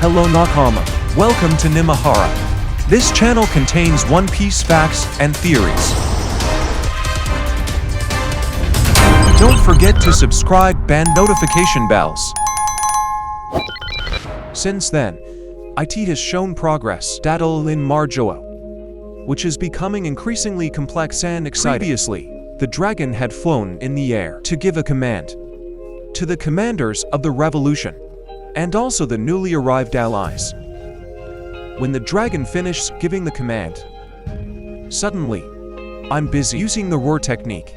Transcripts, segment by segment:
Hello Nakama. Welcome to Nimehara. This channel contains One Piece facts and theories. Don't forget to subscribe and notification bells. Since then, IT has shown progress in Marjoa, which is becoming increasingly complex and exciting. Previously, the dragon had flown in the air to give a command to the commanders of the revolution, and also the newly arrived allies. When the dragon finished giving the command, suddenly, I'm busy using the roar technique,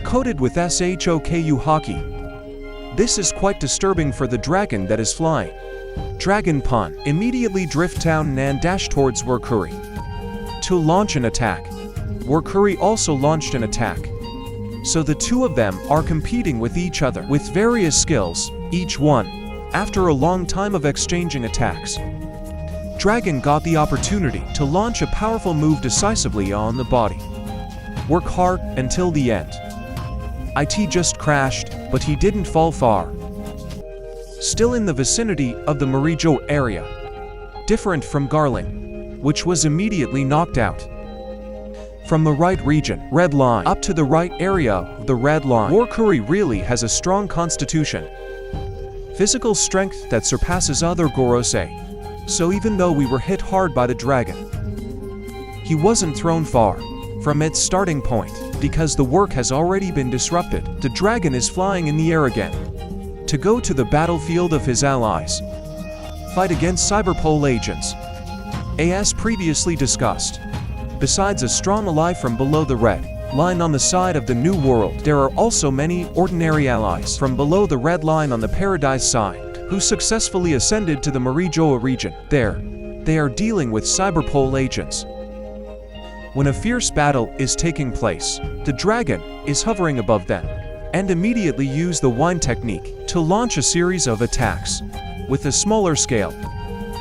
coded with Shoku haki. This is quite disturbing for the dragon that is flying. Dragon Pun immediately drift down and dash towards Workuri to launch an attack. Workuri also launched an attack. So the two of them are competing with each other with various skills, each one. After a long time of exchanging attacks, Dragon got the opportunity to launch a powerful move decisively on the body. Work hard until the end. IT just crashed, but he didn't fall far. Still in the vicinity of the Marijo area. Different from Garling, which was immediately knocked out. From the right region, red line, up to the right area of the red line, Workuri really has a strong constitution. Physical strength that surpasses other Gorosei. So even though we were hit hard by the dragon, he wasn't thrown far from its starting point, because the work has already been disrupted. The dragon is flying in the air again to go to the battlefield of his allies, fight against cyberpole agents. As previously discussed, besides a strong ally from below the red line on the side of the New World, there are also many ordinary allies from below the red line on the Paradise side, who successfully ascended to the Marijoa region. There, they are dealing with cyberpole agents. When a fierce battle is taking place, the dragon is hovering above them, and immediately use the wine technique to launch a series of attacks with a smaller scale.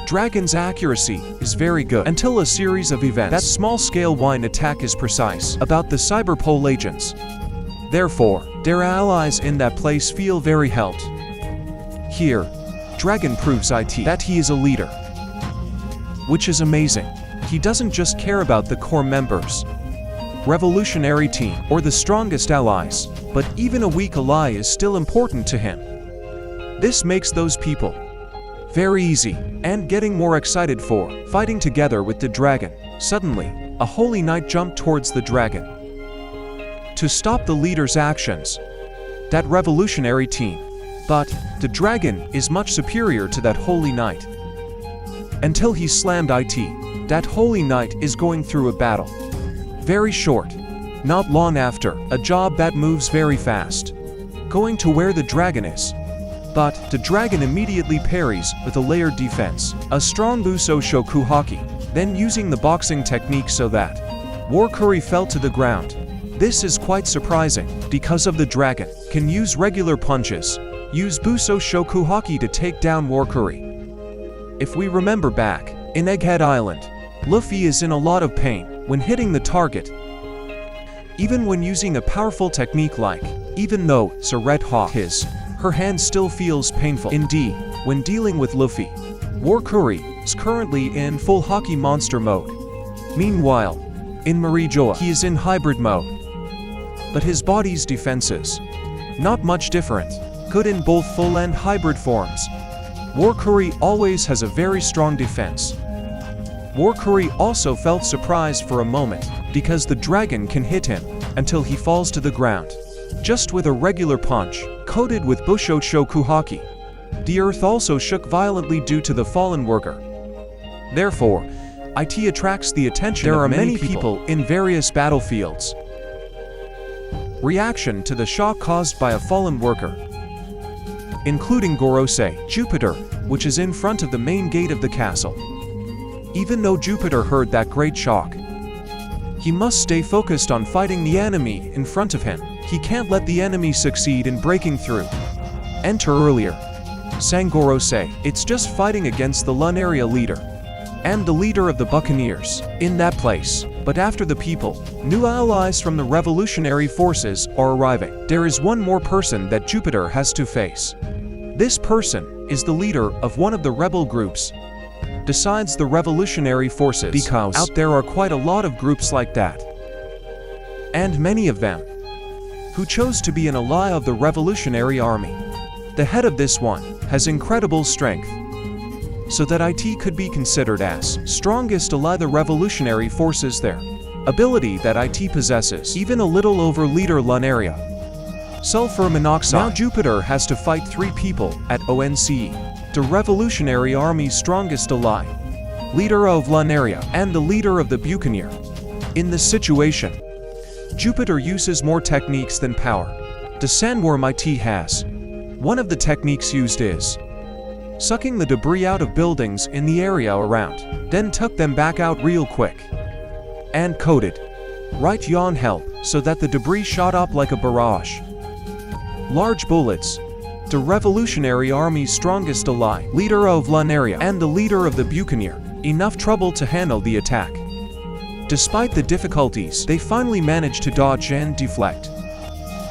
Dragon's accuracy is very good until a series of events. That small-scale wine attack is precise about the cyberpole agents. Therefore, their allies in that place feel very helped. Here, Dragon proves IT that he is a leader, which is amazing. He doesn't just care about the core members, revolutionary team, or the strongest allies, but even a weak ally is still important to him. This makes those people very easy, and getting more excited for fighting together with the dragon. Suddenly, a holy knight jumped towards the dragon to stop the leader's actions, that revolutionary team. But the dragon is much superior to that holy knight. Until he slammed IT, that holy knight is going through a battle. Very short. Not long after, a job that moves very fast, going to where the dragon is. But the dragon immediately parries with a layered defense, a strong Shoku haki, then using the boxing technique so that Workuri fell to the ground. This is quite surprising, because of the dragon can use regular punches, use Shoku haki to take down Workuri. If we remember back, in Egghead Island, Luffy is in a lot of pain when hitting the target. Even when using a powerful technique like, even though it's a red hawk is, her hand still feels painful. Indeed, when dealing with Luffy, Workuri is currently in full haki monster mode. Meanwhile, in Marijoa, he is in hybrid mode. But his body's defenses, not much different, good in both full and hybrid forms. Workuri always has a very strong defense. Workuri also felt surprised for a moment, because the dragon can hit him until he falls to the ground, just with a regular punch, coated with Shoku haki. The earth also shook violently due to the fallen worker. Therefore, IT attracts the attention of many people in various battlefields. Reaction to the shock caused by a fallen worker, including Gorosei, Jupiter, which is in front of the main gate of the castle. Even though Jupiter heard that great shock, he must stay focused on fighting the enemy in front of him. He can't let the enemy succeed in breaking through. Enter earlier. Sang Gorosei, it's just fighting against the Lun area leader and the leader of the Buccaneers in that place. But after the people, new allies from the revolutionary forces are arriving. There is one more person that Jupiter has to face. This person is the leader of one of the rebel groups, decides the revolutionary forces, because out there are quite a lot of groups like that. And many of them who chose to be an ally of the revolutionary army. The head of this one has incredible strength, so that it could be considered as strongest ally the revolutionary forces there. Ability that it possesses, even a little over leader Lunaria. Sulfur monoxide. Now Jupiter has to fight 3 people at ONCE. The revolutionary army's strongest ally, leader of Lunaria, and the leader of the Buccaneer. In this situation, Jupiter uses more techniques than power. The sandworm it has. One of the techniques used is sucking the debris out of buildings in the area around, then tuck them back out real quick. And coated. Right yon help, so that the debris shot up like a barrage. Large bullets. The revolutionary army's strongest ally, leader of Lunaria, and the leader of the Buccaneer. Enough trouble to handle the attack. Despite the difficulties, they finally manage to dodge and deflect.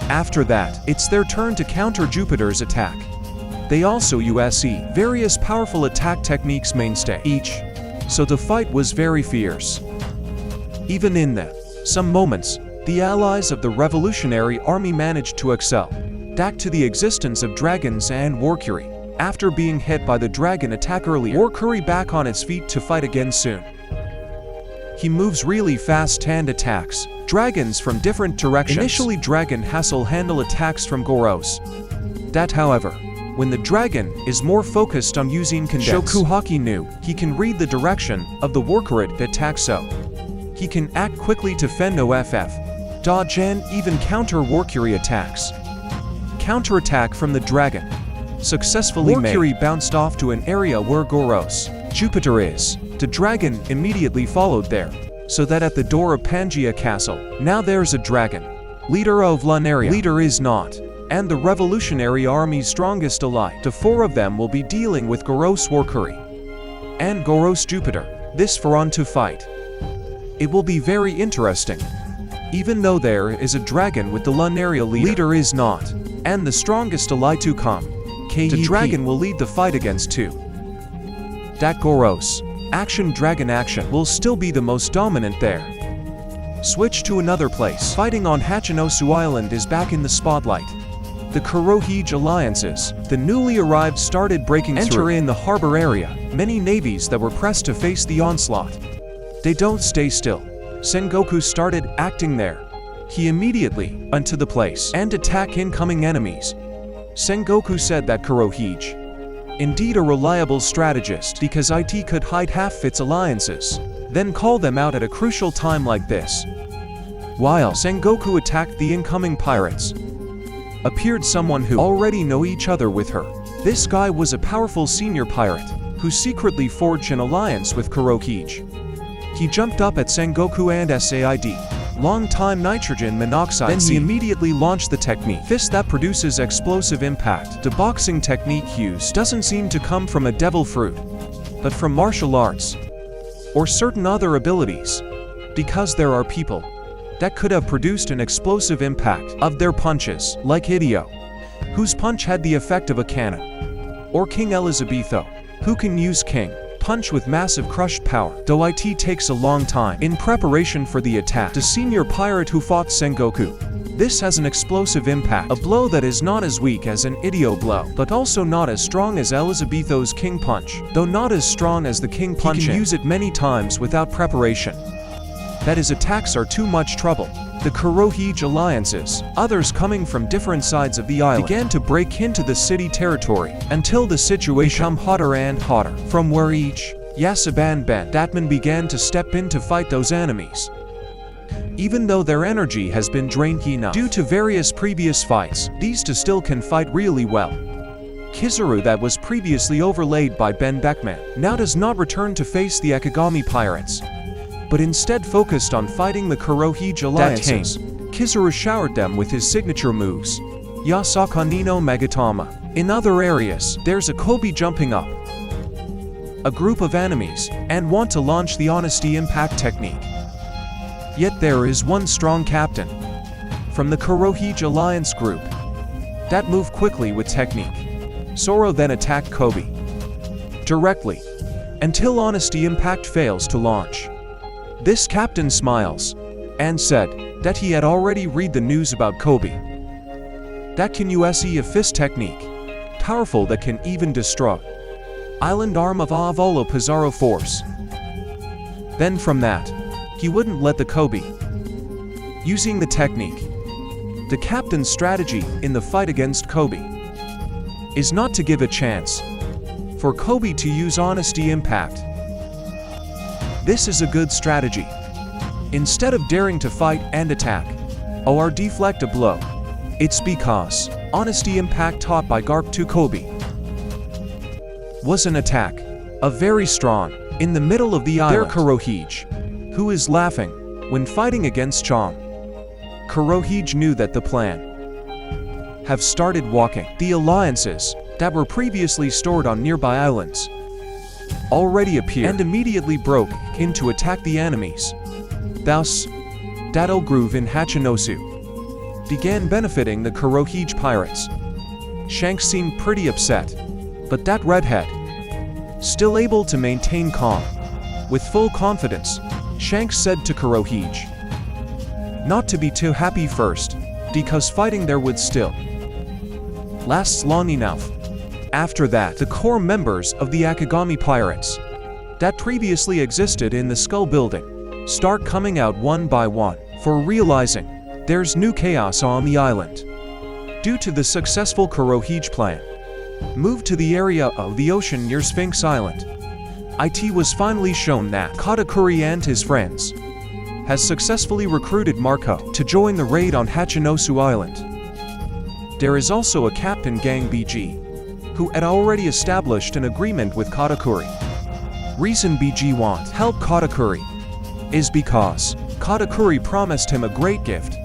After that, it's their turn to counter Jupiter's attack. They also use various powerful attack techniques mainstay each, so the fight was very fierce. Even in some moments, the allies of the revolutionary army managed to excel. Back to the existence of dragons and Warcury. After being hit by the dragon attack earlier, Warcury back on its feet to fight again soon. He moves really fast and attacks dragons from different directions. Initially, Dragon Hassel handle attacks from Gorosei. That, however, when the dragon is more focused on using Condense, Shokuhaki knew he can read the direction of the Warcurit attack, so he can act quickly to fend off, dodge, and even counter Warcury attacks. Counterattack from the dragon successfully made. Warcury bounced off to an area where Gorosei, Jupiter is. The dragon immediately followed there, so that at the door of Pangaea Castle, now there's a dragon. Leader of Lunaria, leader is not, and the revolutionary army's strongest ally. The 4 of them will be dealing with Gorosei Warcury and Gorosei Jupiter. This for on to fight. It will be very interesting. Even though there is a dragon with the Lunaria leader is not, and the strongest ally to come, the dragon will lead the fight against 2. That Gorosei action dragon action will still be the most dominant there. Switch to another place. Fighting on Hachinosu Island is back in the spotlight. The Kurohige alliances, the newly arrived, started breaking through. In the harbor area, many navies that were pressed to face the onslaught. They don't stay still. Sengoku started acting there. He immediately went to the place and attack incoming enemies. Sengoku said that Kurohige, indeed a reliable strategist, because it could hide half its alliances, then call them out at a crucial time like this. While Sengoku attacked the incoming pirates, appeared someone who already know each other with her. This guy was a powerful senior pirate, who secretly forged an alliance with Kurohige. He jumped up at Sengoku and said, long-time nitrogen monoxide. Then he immediately launched the technique, fist that produces explosive impact. The boxing technique used doesn't seem to come from a devil fruit, but from martial arts, or certain other abilities, because there are people that could have produced an explosive impact of their punches, like Hideo, whose punch had the effect of a cannon, or King Elizabetho, who can use King Punch with massive crushed power. Though it takes a long time in preparation for the attack, the senior pirate who fought Sengoku, this has an explosive impact, a blow that is not as weak as an Hideo blow, but also not as strong as Elizabetho's King Punch. Though not as strong as the King Punch, he can use it many times without preparation. That his attacks are too much trouble. The Kurohige alliances, others coming from different sides of the island, began to break into the city territory, until the situation became hotter and hotter. From where each Yasaban Ben Datman began to step in to fight those enemies. Even though their energy has been drained enough due to various previous fights, these two still can fight really well. Kizaru, that was previously overlaid by Ben Beckman, now does not return to face the Ekigami pirates, but instead focused on fighting the Kurohige alliances. Kizaru showered them with his signature moves, Yasakani no Megatama. In other areas, there's a Kobe jumping up, a group of enemies, and want to launch the Honesty Impact technique. Yet there is one strong captain from the Kurohige alliance group that moved quickly with technique. Zoro then attacked Kobe directly. until Honesty Impact fails to launch. This captain smiles and said that he had already read the news about Kobe. That can use a fist technique, powerful that can even destroy island arm of Avolo Pizarro force. Then from that, he wouldn't let the Kobe using the technique. The captain's strategy in the fight against Kobe is not to give a chance for Kobe to use Honesty Impact. This is a good strategy. Instead of daring to fight and attack or deflect a blow, it's because Honesty Impact taught by Garp to Kobe was an attack, a very strong, in the middle of the island. There Kurohige, who is laughing when fighting against Chong. Kurohige knew that the plan have started walking. The alliances that were previously stored on nearby islands already appeared and immediately broke in to attack the enemies. Thus, Dattel Groove in Hachinosu began benefiting the Kurohige pirates. Shanks seemed pretty upset, but that redhead, still able to maintain calm, with full confidence, Shanks said to Kurohige not to be too happy first, because fighting there would still last long enough. After that, the core members of the Akagami pirates that previously existed in the Skull Building start coming out one by one, for realizing there's new chaos on the island. Due to the successful Kurohige plan, moved to the area of the ocean near Sphinx Island, it was finally shown that Katakuri and his friends has successfully recruited Marco to join the raid on Hachinosu Island. There is also a Captain Gang BG, who had already established an agreement with Katakuri. Reason BG want help Katakuri is because Katakuri promised him a great gift.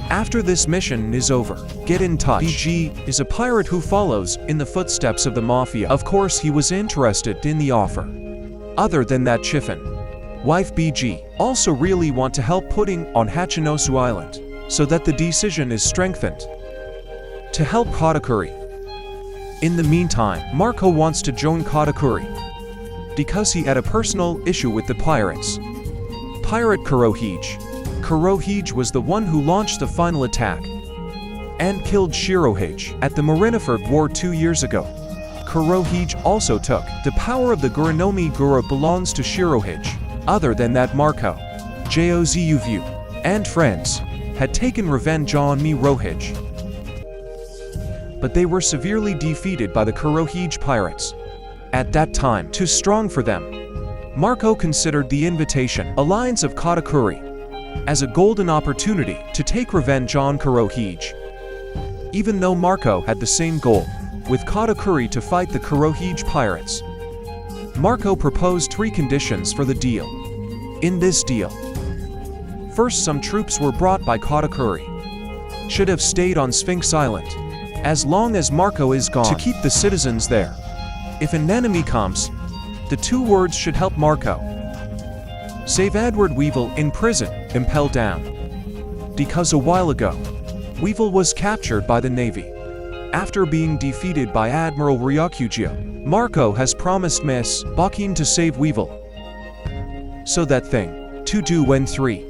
After this mission is over, get in touch. BG is a pirate who follows in the footsteps of the mafia. Of course he was interested in the offer. Other than that, Chiffon wife BG also really want to help putting on Hachinosu Island, so that the decision is strengthened to help Katakuri. In the meantime, Marco wants to join Katakuri because he had a personal issue with the pirates. Pirate Kurohige. Kurohige was the one who launched the final attack and killed Shirohige at the Marineford War 2 years ago. Kurohige also took the power of the Gurunomi Guru belongs to Shirohige. Other than that, Marco, Jozuvu, and friends had taken revenge on Mirohige, but they were severely defeated by the Kurohige pirates. At that time, too strong for them. Marco considered the invitation alliance of Katakuri as a golden opportunity to take revenge on Kurohige. Even though Marco had the same goal with Katakuri to fight the Kurohige pirates, Marco proposed 3 conditions for the deal. In this deal, first, some troops were brought by Katakuri should have stayed on Sphinx Island as long as Marco is gone to keep the citizens there. If an enemy comes, the 2 words should help Marco save Edward Weevil in prison, impel down. Because a while ago, Weevil was captured by the Navy. After being defeated by Admiral Ryokugyo, Marco has promised Miss Bakin to save Weevil. So that thing to do when 3.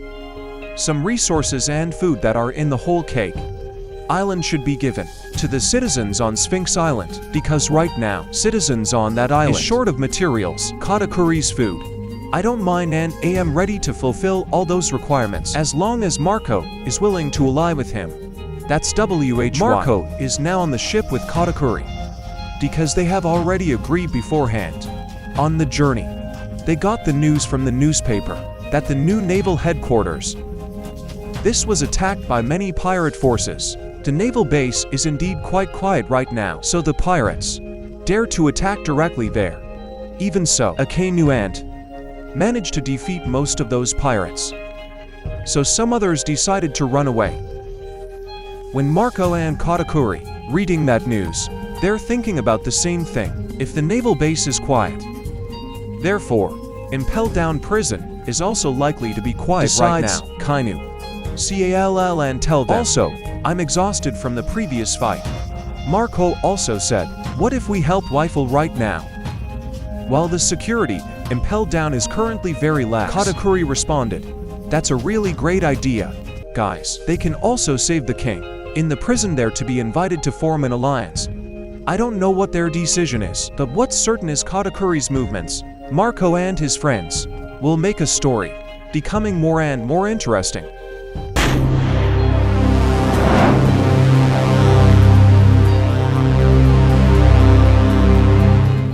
Some resources and food that are in the whole cake island should be given to the citizens on Sphinx Island, because right now, citizens on that island is short of materials, Katakuri's food. I don't mind and am ready to fulfill all those requirements as long as Marco is willing to ally with him. That's WHY. Marco is now on the ship with Katakuri because they have already agreed beforehand. On the journey, they got the news from the newspaper that the new naval headquarters this was attacked by many pirate forces. The naval base is indeed quite quiet right now, so the pirates dare to attack directly there. Even so, Akainu managed to defeat most of those pirates, so some others decided to run away. When Marco and Katakuri reading that news, they're thinking about the same thing. If the naval base is quiet, therefore, Impel Down Prison is also likely to be quiet. Besides, right now, Kainu, CALL and tell them. Also, I'm exhausted from the previous fight. Marco also said, what if we help Weifel right now? While the security impelled down is currently very lax, Katakuri responded, "That's a really great idea, guys. They can also save the king in the prison there to be invited to form an alliance. I don't know what their decision is, but what's certain is Katakuri's movements, Marco and his friends, will make a story becoming more and more interesting."